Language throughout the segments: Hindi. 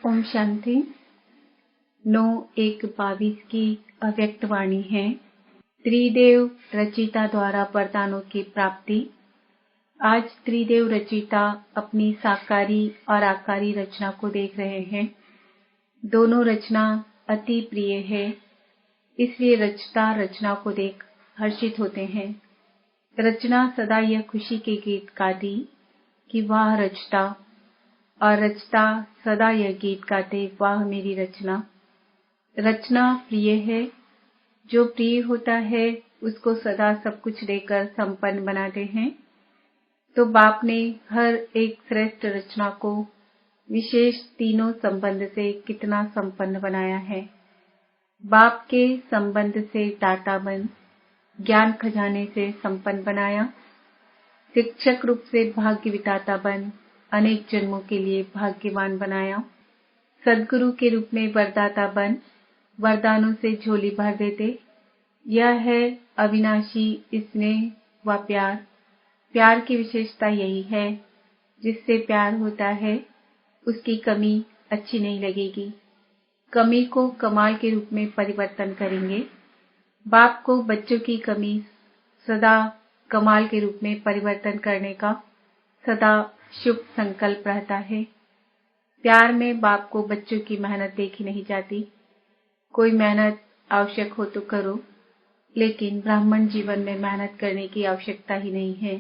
ओम शांति। 9/1/22 की अव्यक्त वाणी है। त्रिदेव रचिता द्वारा वरदानों की प्राप्ति। आज त्रिदेव रचिता अपनी साकारी और आकारी रचना को देख रहे हैं। दोनों रचना अति प्रिय है, इसलिए रचता रचना को देख हर्षित होते हैं। रचना सदा यह खुशी के गीत गाती कि वाह रचता, और रचता सदा यह गीत गाते वाह मेरी रचना। रचना प्रिय है, जो प्रिय होता है उसको सदा सब कुछ देकर संपन्न बनाते हैं। तो बाप ने हर एक श्रेष्ठ रचना को विशेष तीनों संबंध से कितना संपन्न बनाया है। बाप के संबंध से दाता बन, ज्ञान खजाने से संपन्न बनाया। शिक्षक रूप से भाग्य विधाता बन, अनेक जन्मों के लिए भाग्यवान बनाया। सद्गुरु के रूप में वरदाता बन, वरदानों से झोली भर देते। यह है अविनाशी स्नेह व प्यार। प्यार की विशेषता यही है, जिससे प्यार होता है उसकी कमी अच्छी नहीं लगेगी। कमी को कमाल के रूप में परिवर्तन करेंगे। बाप को बच्चों की कमी सदा कमाल के रूप में परिवर्तन करने का सदा शुभ संकल्प रहता है। प्यार में बाप को बच्चों की मेहनत देखी नहीं जाती। कोई मेहनत आवश्यक हो तो करो, लेकिन ब्राह्मण जीवन में मेहनत करने की आवश्यकता ही नहीं है,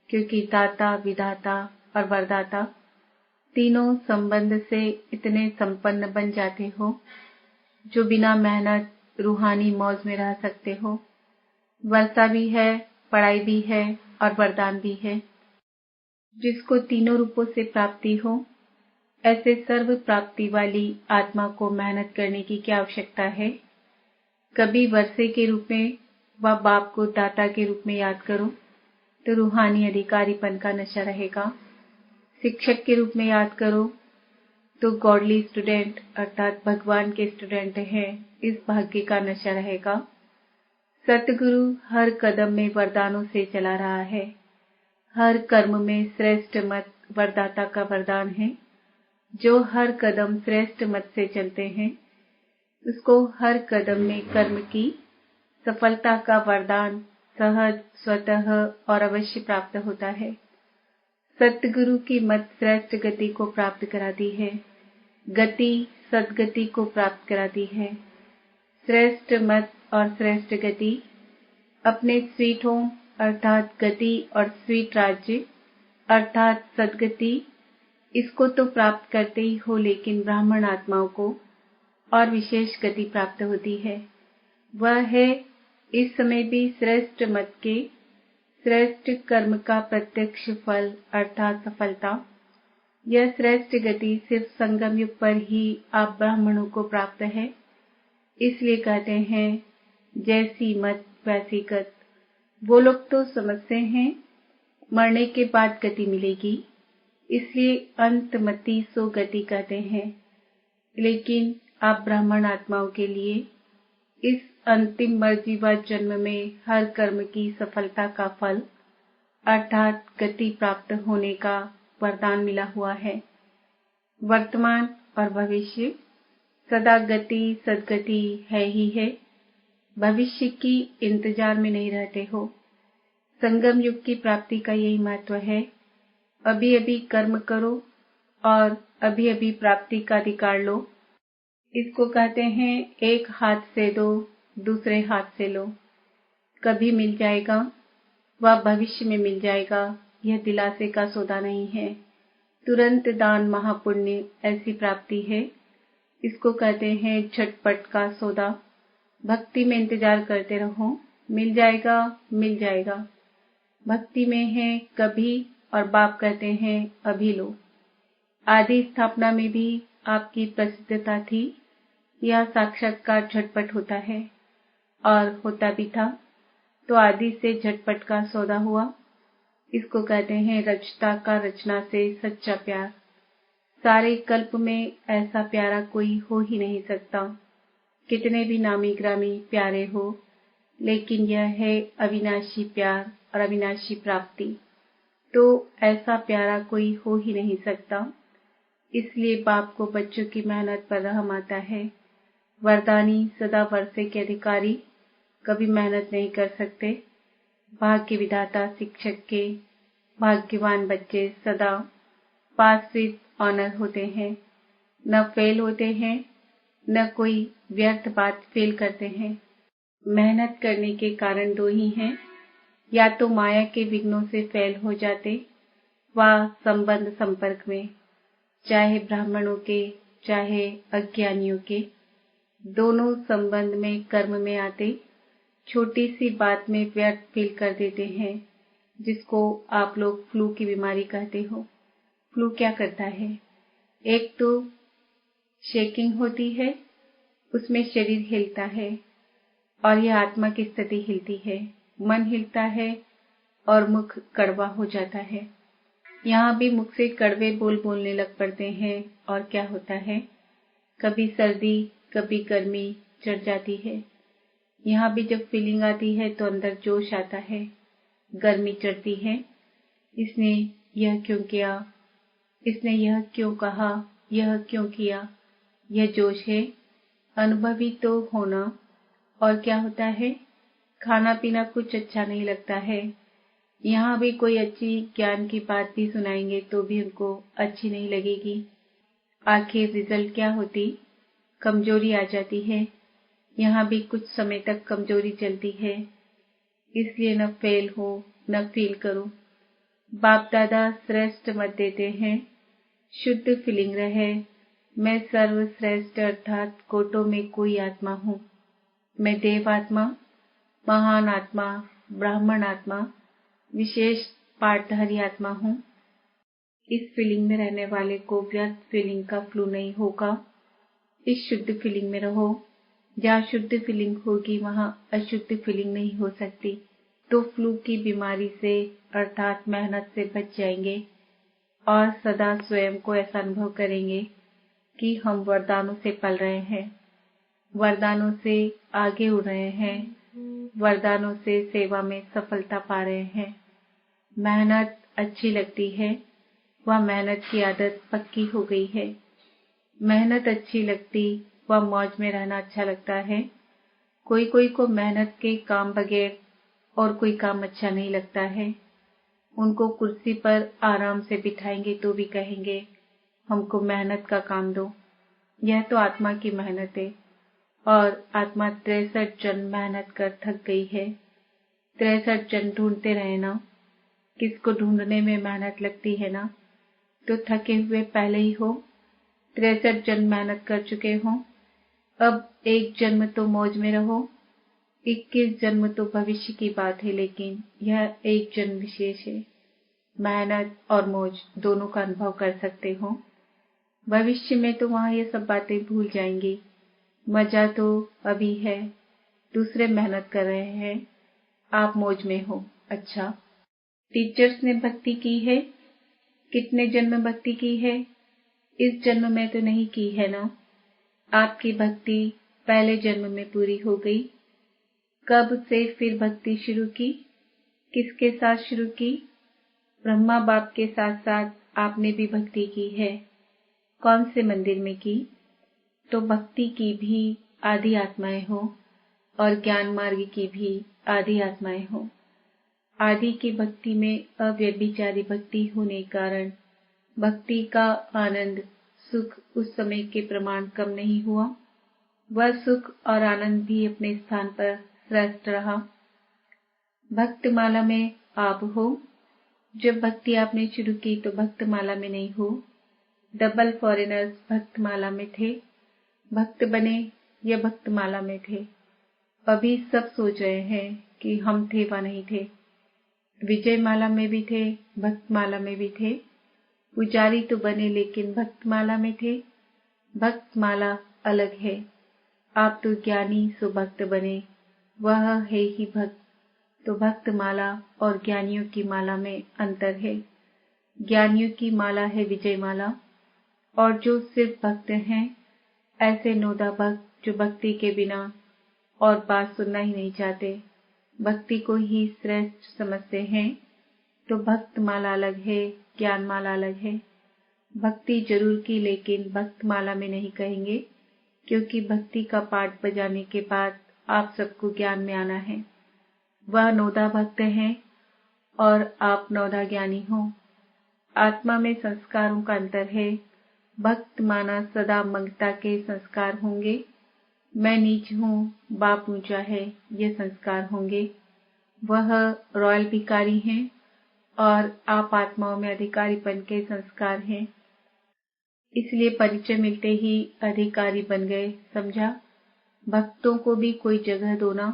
क्योंकि दाता, विधाता और वरदाता तीनों संबंध से इतने संपन्न बन जाते हो, जो बिना मेहनत रूहानी मौज में रह सकते हो। वर्षा भी है, पढ़ाई भी है और वरदान भी है। जिसको तीनों रूपों से प्राप्ति हो, ऐसे सर्व प्राप्ति वाली आत्मा को मेहनत करने की क्या आवश्यकता है। कभी वर्षे के रूप में व बाप को दाता के रूप में याद करो तो रूहानी अधिकारीपन का नशा रहेगा। शिक्षक के रूप में याद करो तो गॉडली स्टूडेंट अर्थात भगवान के स्टूडेंट हैं, इस भाग्य का नशा रहेगा। सतगुरु हर कदम में वरदानों से चला रहा है। हर कर्म में श्रेष्ठ मत वरदाता का वरदान है। जो हर कदम श्रेष्ठ मत से चलते हैं, उसको हर कदम में कर्म की सफलता का वरदान सहज, स्वतः और अवश्य प्राप्त होता है। सतगुरु की मत श्रेष्ठ गति को प्राप्त कराती है। गति सदगति को प्राप्त कराती है। श्रेष्ठ मत और श्रेष्ठ गति अपने स्वीटों अर्थात गति और स्वीट राज्य अर्थात सदगति, इसको तो प्राप्त करते ही हो, लेकिन ब्राह्मण आत्माओं को और विशेष गति प्राप्त होती है। वह है इस समय भी श्रेष्ठ मत के श्रेष्ठ कर्म का प्रत्यक्ष फल अर्थात सफलता। यह श्रेष्ठ गति सिर्फ संगम युग पर ही आप ब्राह्मणों को प्राप्त है। इसलिए कहते हैं जैसी मत वैसी गत। वो लोग तो समझते हैं मरने के बाद गति मिलेगी, इसलिए अंतमति सो गति कहते हैं। लेकिन आप ब्राह्मण आत्माओं के लिए इस अंतिम मर्जीवा जन्म में हर कर्म की सफलता का फल अर्थात गति प्राप्त होने का वरदान मिला हुआ है। वर्तमान और भविष्य सदा गति सदगति है ही है। भविष्य की इंतजार में नहीं रहते हो। संगम युग की प्राप्ति का यही महत्व है। अभी अभी कर्म करो और अभी अभी प्राप्ति का अधिकार लो। इसको कहते हैं एक हाथ से दो, दूसरे हाथ से लो। कभी मिल जाएगा वह भविष्य में मिल जाएगा, यह दिलासे का सौदा नहीं है। तुरंत दान महापुण्य ऐसी प्राप्ति है। इसको कहते हैं झटपट का सौदा। भक्ति में इंतजार करते रहो, मिल जाएगा मिल जाएगा। भक्ति में है कभी और बाप कहते हैं अभी लो। आदि स्थापना में भी आपकी प्रसिद्धता थी। यह साक्षात्कार झटपट होता है और होता भी था, तो आदि से झटपट का सौदा हुआ। इसको कहते हैं रचता का रचना से सच्चा प्यार। सारे कल्प में ऐसा प्यारा कोई हो ही नहीं सकता। कितने भी नामी ग्रामी प्यारे हो, लेकिन यह है अविनाशी प्यार और अविनाशी प्राप्ति। तो ऐसा प्यारा कोई हो ही नहीं सकता। इसलिए बाप को बच्चों की मेहनत पर रहम आता है। वरदानी सदा वर्षे के अधिकारी कभी मेहनत नहीं कर सकते। भाग्य विधाता शिक्षक के भाग्यवान बच्चे सदा पास विद ऑनर होते हैं, न फेल होते हैं, न कोई व्यर्थ बात फेल करते हैं। मेहनत करने के कारण दो ही हैं, या तो माया के विघ्नों से फेल हो जाते व संबंध संपर्क में, चाहे ब्राह्मणों के चाहे अज्ञानियों के, दोनों संबंध में कर्म में आते छोटी सी बात में व्यर्थ फील कर देते हैं, जिसको आप लोग फ्लू की बीमारी कहते हो। फ्लू क्या करता है? एक तो शेकिंग होती है, उसमें शरीर हिलता है और यह आत्मा की स्थिति हिलती है, मन हिलता है और मुख कड़वा हो जाता है। यहाँ भी मुख से कड़वे बोल बोलने लग पड़ते हैं और क्या होता है, कभी सर्दी कभी गर्मी चढ़ जाती है। यहाँ भी जब फीलिंग आती है तो अंदर जोश आता है, गर्मी चढ़ती है। इसने यह क्यों किया, इसने यह क्यों कहा, यह क्यों किया, यह जोश है। अनुभवी तो होना। और क्या होता है, खाना पीना कुछ अच्छा नहीं लगता है। यहाँ भी कोई अच्छी ज्ञान की बात भी सुनाएंगे तो भी उनको अच्छी नहीं लगेगी। आखिर रिजल्ट क्या होती, कमजोरी आ जाती है। यहाँ भी कुछ समय तक कमजोरी चलती है, इसलिए न फेल हो न फील करो। बाप दादा श्रेष्ठ मत देते हैं, शुद्ध फीलिंग रहे। मैं सर्वश्रेष्ठ अर्थात कोटों में कोई आत्मा हूँ। मैं देव आत्मा, महान आत्मा, ब्राह्मण आत्मा, विशेष पाठधारी आत्मा हूँ। इस फीलिंग में रहने वाले को व्यर्थ फीलिंग का फ्लू नहीं होगा। इस शुद्ध फीलिंग में रहो। जहाँ शुद्ध फीलिंग होगी वहाँ अशुद्ध फीलिंग नहीं हो सकती। तो फ्लू की बीमारी से अर्थात मेहनत से बच जाएंगे और सदा स्वयं को ऐसा अनुभव करेंगे कि हम वरदानों से पल रहे हैं, वरदानों से आगे उड़ रहे हैं, वरदानों से सेवा में सफलता पा रहे हैं। मेहनत अच्छी लगती है, वह मेहनत की आदत पक्की हो गई है। मेहनत अच्छी लगती व मौज में रहना अच्छा लगता है। कोई कोई को मेहनत के काम बगैर और कोई काम अच्छा नहीं लगता है। उनको कुर्सी पर आराम से बिठाएंगे तो भी कहेंगे हमको मेहनत का काम दो। यह तो आत्मा की मेहनत है और आत्मा 63 जन्म मेहनत कर थक गई है। 63 जन्म ढूंढते रहे ना, किसको ढूंढने में मेहनत लगती है ना, तो थके हुए पहले ही हो। 63 जन्म मेहनत कर चुके हो, अब एक जन्म तो मौज में रहो। 21 जन्म तो भविष्य की बात है, लेकिन यह एक जन्म विशेष है। मेहनत और मौज दोनों का अनुभव कर सकते हो। भविष्य में तो वहाँ ये सब बातें भूल जाएंगी। मजा तो अभी है, दूसरे मेहनत कर रहे हैं, आप मौज में हो। अच्छा, टीचर्स ने भक्ति की है, कितने जन्म भक्ति की है? इस जन्म में तो नहीं की है ना। आपकी भक्ति पहले जन्म में पूरी हो गई। कब से फिर भक्ति शुरू की, किसके साथ शुरू की? ब्रह्मा बाप के साथ साथ आपने भी भक्ति की है। कौन से मंदिर में की? तो भक्ति की भी आधी आत्माएं हो और ज्ञान मार्ग की भी आधी आत्माएं हो। आदि की भक्ति में अव्यभिचारी भक्ति होने कारण भक्ति का आनंद सुख उस समय के प्रमाण कम नहीं हुआ। वह सुख और आनंद भी अपने स्थान पर श्रेष्ठ रहा। भक्तमाला में आप हो। जब भक्ति आपने शुरू की तो भक्तमाला में नहीं हो। डबल फॉरेनर्स भक्तमाला में थे, भक्त बने या भक्तमाला में थे। अभी सब सोच रहे हैं कि हम थे व नहीं थे। विजयमाला में भी थे, भक्तमाला में भी थे। पुजारी तो बने लेकिन भक्तमाला में थे। भक्तमाला अलग है। आप तो ज्ञानी सो भक्त बने, वह है ही भक्त। तो भक्तमाला और ज्ञानियों की माला में अंतर है। ज्ञानियों की माला है विजयमाला, और जो सिर्फ भक्त हैं, ऐसे नोदा भक्त जो भक्ति के बिना और बात सुनना ही नहीं चाहते, भक्ति को ही श्रेष्ठ समझते हैं। तो भक्तमाला अलग है, ज्ञानमाला अलग है। भक्ति जरूर की, लेकिन भक्त माला में नहीं कहेंगे, क्योंकि भक्ति का पाठ बजाने के बाद आप सबको ज्ञान में आना है। वह नौदा भक्त हैं और आप नौदा ज्ञानी हो। आत्मा में संस्कारों का अंतर है। भक्त माना सदा मंगता के संस्कार होंगे। मैं नीच हूँ, बाप ऊंचा है, ये संस्कार होंगे। वह रॉयल भिखारी हैं और आप आत्माओं में अधिकारीपन के संस्कार हैं। इसलिए परिचय मिलते ही अधिकारी बन गए, समझा। भक्तों को भी कोई जगह दो ना।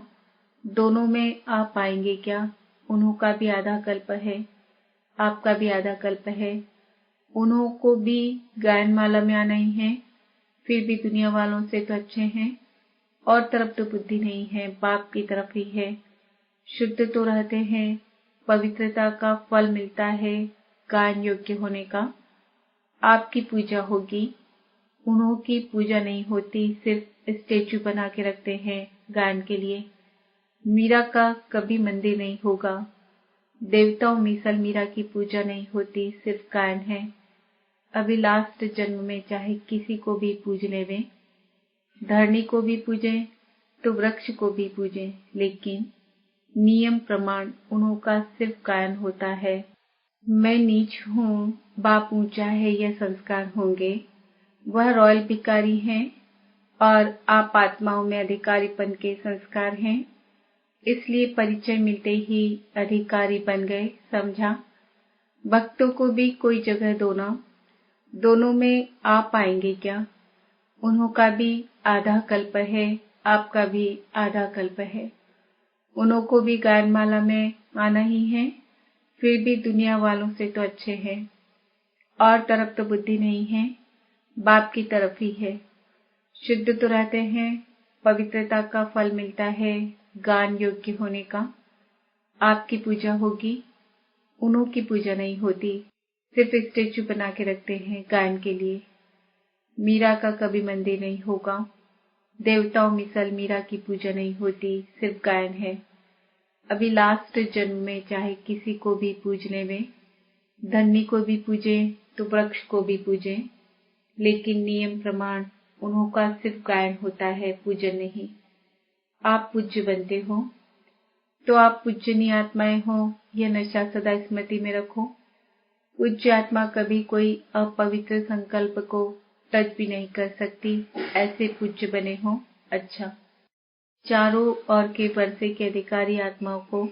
दोनों में आप पाएंगे क्या? उन्हों का भी आधा कल्प है, आपका भी आधा कल्प है। उन्हों को भी गायन माला में आना ही है, फिर भी दुनिया वालों से तो अच्छे हैं। और तरफ तो बुद्धि नहीं है, बाप की तरफ ही है। शुद्ध तो रहते हैं, पवित्रता का फल मिलता है गायन योग्य होने का। आपकी पूजा होगी, उन्हों की पूजा नहीं होती, सिर्फ स्टेचू बना के रखते हैं गायन के लिए। मीरा का कभी मंदिर नहीं होगा। देवताओं मिसल मीरा की पूजा नहीं होती, सिर्फ गायन है। अभी लास्ट जन्म में चाहे किसी को भी पूज लेवे, धरणी को भी पूजें तो वृक्ष को भी पूजें, लेकिन नियम प्रमाण उन्हों का सिर्फ गायन होता है। मैं नीच हूँ, बाप ऊंचा है, यह संस्कार होंगे। वह रॉयल भिखारी हैं और आप आत्माओं में अधिकारीपन के संस्कार हैं। इसलिए परिचय मिलते ही अधिकारी बन गए, समझा। भक्तों को भी कोई जगह दो ना। दोनों में आप पाएंगे क्या? उन्हों का भी आधा कल्प है, आपका भी आधा कल्प है। उन्हों को भी गायन माला में आना ही है, फिर भी दुनिया वालों से तो अच्छे हैं। और तरफ तो बुद्धि नहीं है, बाप की तरफ ही है। शुद्ध तो रहते हैं, पवित्रता का फल मिलता है गान योग्य होने का। आपकी पूजा होगी, उन्हों की पूजा नहीं होती, सिर्फ स्टेचू बना के रखते हैं गायन के लिए। मीरा का कभी मंदिर नहीं होगा। देवताओं मिसल मीरा की पूजा नहीं होती, सिर्फ गायन है। अभी लास्ट जन्म में चाहे किसी को भी पूजने में, धन्नी को भी पूजे तो वृक्ष को भी पूजे, लेकिन नियम प्रमाण उन्हों का सिर्फ गायन होता है, पूजन नहीं। आप पूज्य बनते हो तो आप पूजनीय आत्माएं हो, यह नशा सदा स्मृति में रखो। पूज्य आत्मा कभी कोई अपवित्र संकल्प को टच भी नहीं कर सकती, ऐसे पूज्य बने हो। अच्छा, चारों ओर के वर्षे के अधिकारी आत्माओं को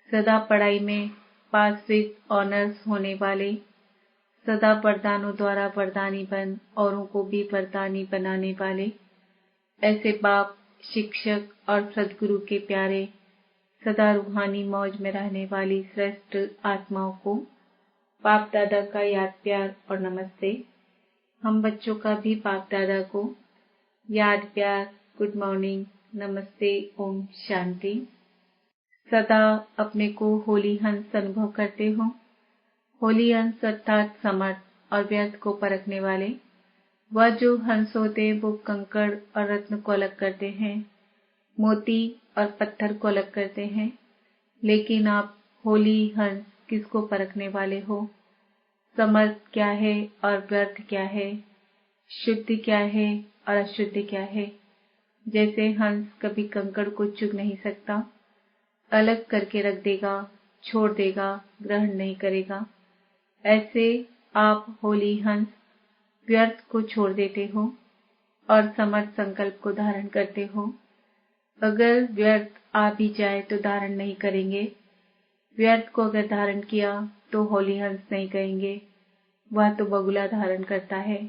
सदा पढ़ाई में पास विद ऑनर्स होने वाले, सदा वरदानों द्वारा वरदानी बन औरों को भी वरदानी बनाने वाले, ऐसे बाप, शिक्षक और सदगुरु के प्यारे, सदा रूहानी मौज में रहने वाली श्रेष्ठ आत्माओं को बाप दादा का याद, प्यार और नमस्ते। हम बच्चों का भी बाप दादा को याद, प्यार, गुड मॉर्निंग, नमस्ते, ओम शांति। सदा अपने को होली हंस अनुभव करते हो। होली हंस अर्थात समर्थ और व्यर्थ को परखने वाले। वह जो हंस होते वो कंकड़ और रत्न को अलग करते हैं, मोती और पत्थर को अलग करते हैं, लेकिन आप होली हंस किसको परखने वाले हो? समर्थ क्या है और व्यर्थ क्या है, शुद्ध क्या है और अशुद्ध क्या है। जैसे हंस कभी कंकड़ को चुग नहीं सकता, अलग करके रख देगा, छोड़ देगा, ग्रहण नहीं करेगा, ऐसे आप होली हंस व्यर्थ को छोड़ देते हो और समर्थ संकल्प को धारण करते हो। अगर व्यर्थ आ भी जाए तो धारण नहीं करेंगे। व्यर्थ को अगर धारण किया तो होली हंस नहीं कहेंगे, वह तो बगुला धारण करता है।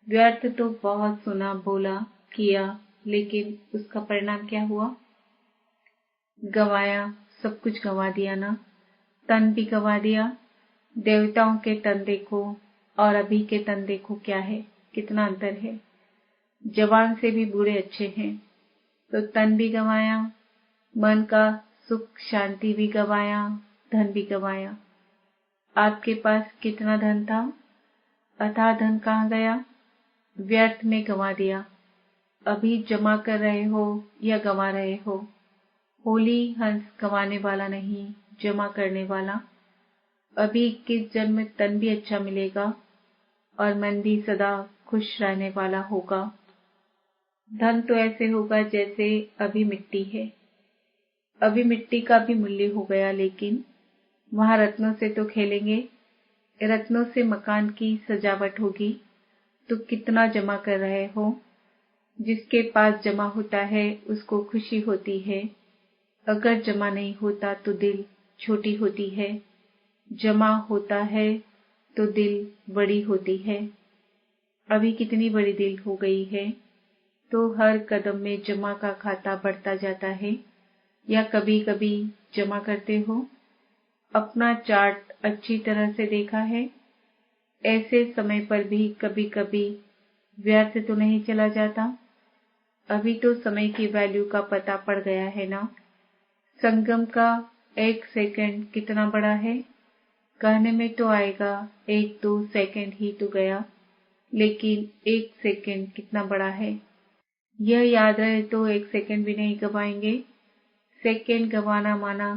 व्यर्थ तो बहुत सुना, बोला, किया, लेकिन उसका परिणाम क्या हुआ? गंवाया, सब कुछ गंवा दिया ना। तन भी गंवा दिया। देवताओं के तन देखो और अभी के तन देखो, क्या है, कितना अंतर है। जवान से भी बूढ़े अच्छे हैं। तो तन भी गंवाया, मन का सुख शांति भी गंवाया, धन भी गंवाया। आपके पास कितना धन था, अथाह धन कहाँ गया? व्यर्थ में गंवा दिया। अभी जमा कर रहे हो या गंवा रहे हो? होली हंस गंवाने वाला नहीं, जमा करने वाला। अभी 21 जन्म में तन भी अच्छा मिलेगा, और मन भी सदा खुश रहने वाला होगा। धन तो ऐसे होगा जैसे अभी मिट्टी है। अभी मिट्टी का भी मूल्य हो गया, लेकिन वहां रत्नों से तो खेलेंगे। रत्नों से मकान की सजावट होगी तो कितना जमा कर रहे हो। जिसके पास जमा होता है उसको खुशी होती है, अगर जमा नहीं होता तो दिल छोटी होती है, जमा होता है तो दिल बड़ी होती है। अभी कितनी बड़ी दिल हो गई है, तो हर कदम में जमा का खाता बढ़ता जाता है। या कभी कभी जमा करते हो, अपना चार्ट अच्छी तरह से देखा है। ऐसे समय पर भी कभी कभी व्यर्थ तो नहीं चला जाता। अभी तो समय की वैल्यू का पता पड़ गया है ना। संगम का 1 सेकंड कितना बड़ा है। कहने में तो आएगा 1-2 सेकंड ही तो गया, लेकिन 1 सेकंड कितना बड़ा है। यह याद रहे तो 1 सेकंड भी नहीं गवाएंगे। सेकंड गवाना माना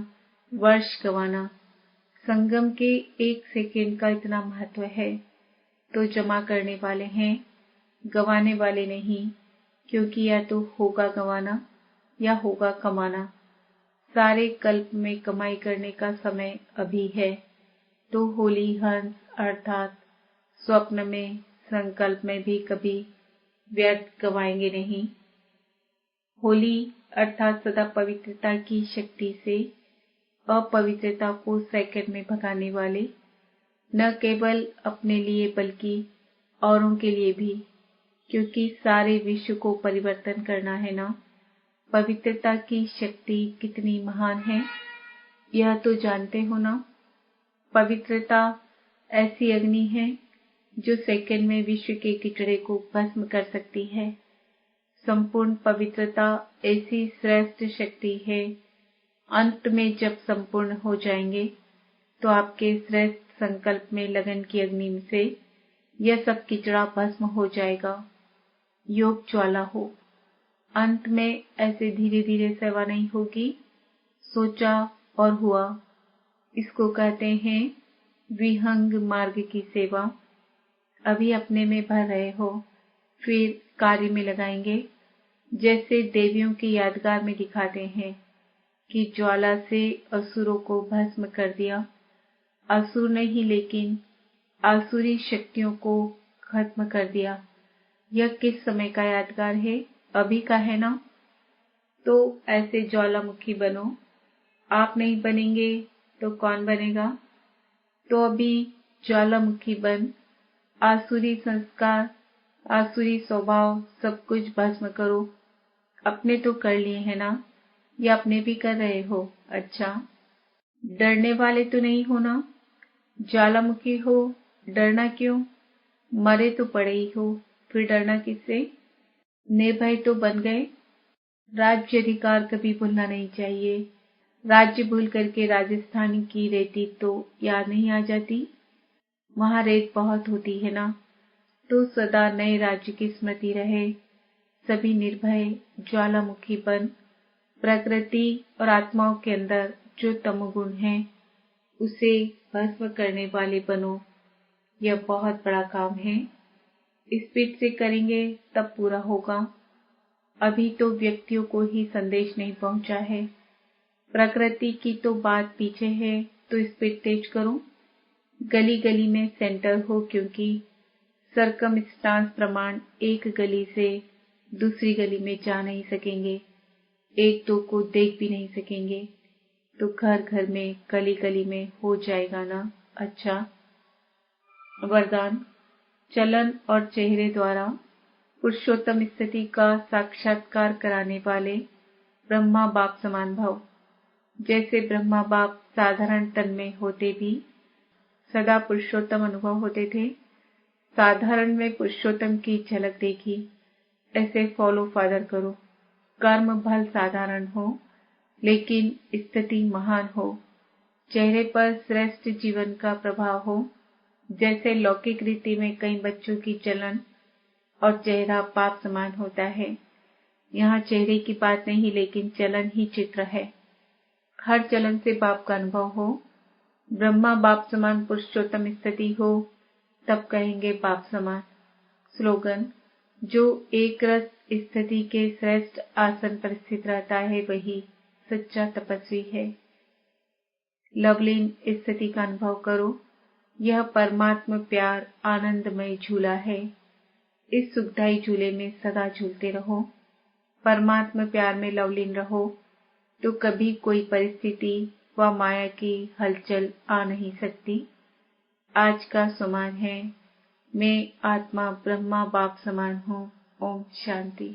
वर्ष गवाना। संगम के 1 सेकंड का इतना महत्व है, तो जमा करने वाले हैं, गवाने वाले नहीं। क्योंकि या तो होगा गवाना या होगा कमाना। सारे कल्प में कमाई करने का समय अभी है, तो होली हंस अर्थात स्वप्न में, संकल्प में भी कभी व्यर्थ गवाएंगे नहीं। होली अर्थात सदा पवित्रता की शक्ति से अपवित्रता को सेकंड में भगाने वाले, न केवल अपने लिए बल्कि औरों के लिए भी, क्योंकि सारे विश्व को परिवर्तन करना है ना। पवित्रता की शक्ति कितनी महान है, यह तो जानते हो ना। पवित्रता ऐसी अग्नि है जो सेकंड में विश्व के कीचड़े को भस्म कर सकती है। संपूर्ण पवित्रता ऐसी श्रेष्ठ शक्ति है। अंत में जब संपूर्ण हो जाएंगे तो आपके श्रेष्ठ संकल्प में लगन की अग्नि से यह सब कीचड़ा भस्म हो जाएगा। योग ज्वाला हो। अंत में ऐसे धीरे धीरे सेवा नहीं होगी, सोचा और हुआ। इसको कहते हैं विहंग मार्ग की सेवा। अभी अपने में भर रहे हो, फिर कार्य में लगाएंगे। जैसे देवियों की यादगार में दिखाते हैं कि ज्वाला से असुरों को भस्म कर दिया। असुर नहीं, लेकिन आसुरी शक्तियों को खत्म कर दिया। यह किस समय का यादगार है? अभी का है ना। तो ऐसे ज्वालामुखी बनो। आप नहीं बनेंगे तो कौन बनेगा? तो अभी ज्वालामुखी बन, आसुरी संस्कार, आसुरी स्वभाव सब कुछ भस्म करो। अपने तो कर लिए है ना, या अपने भी कर रहे हो? अच्छा, डरने वाले तो नहीं हो ना? ज्वालामुखी हो, डरना क्यों? मरे तो पड़े ही हो, फिर डरना किससे? निर्भय तो बन गए। राज्य अधिकार कभी भूलना नहीं चाहिए। राज्य भूल करके राजस्थान की रेती तो याद नहीं आ जाती। वहां रेत बहुत होती है ना, तो सदा नए राज्य की स्मृति रहे। सभी निर्भय ज्वालामुखी बन, प्रकृति और आत्माओं के अंदर जो तमोगुण है उसे भस्म करने वाले बनो। यह बहुत बड़ा काम है। स्पीड से करेंगे तब पूरा होगा। अभी तो व्यक्तियों को ही संदेश नहीं पहुंचा है। प्रकृति की तो बात पीछे है, तो स्पीड तेज करो। गली गली में सेंटर हो, क्योंकि सरकमस्टांस प्रमाण एक गली से दूसरी गली में जा नहीं सकेंगे, एक दो को देख भी नहीं सकेंगे, तो घर घर में गली गली में हो जाएगा ना। अच्छा, वरदान। चलन और चेहरे द्वारा पुरुषोत्तम स्थिति का साक्षात्कार कराने वाले ब्रह्मा बाप समान भव। जैसे ब्रह्मा बाप साधारण तन में होते भी सदा पुरुषोत्तम अनुभव होते थे, साधारण में पुरुषोत्तम की झलक देखी, ऐसे फॉलो फादर करो। कर्म भल साधारण हो, लेकिन स्थिति महान हो। चेहरे पर श्रेष्ठ जीवन का प्रभाव हो। जैसे लौकिक रीति में कई बच्चों की चलन और चेहरा बाप समान होता है, यहाँ चेहरे की बात नहीं, लेकिन चलन ही चित्र है। हर चलन से बाप का अनुभव हो। ब्रह्मा बाप समान पुरुषोत्तम स्थिति हो, तब कहेंगे बाप समान। स्लोगन: जो एक रस स्थिति के श्रेष्ठ आसन पर स्थित रहता है वही सच्चा तपस्वी है। लवलीन स्थिति का अनुभव करो। यह परमात्मा प्यार आनंदमय झूला है। इस सुखदायी झूले में सदा झूलते रहो। परमात्मा प्यार में लवलीन रहो तो कभी कोई परिस्थिति व माया की हलचल आ नहीं सकती। आज का सुमान है, मैं आत्मा ब्रह्मा बाप समान हूँ। ओम शांति।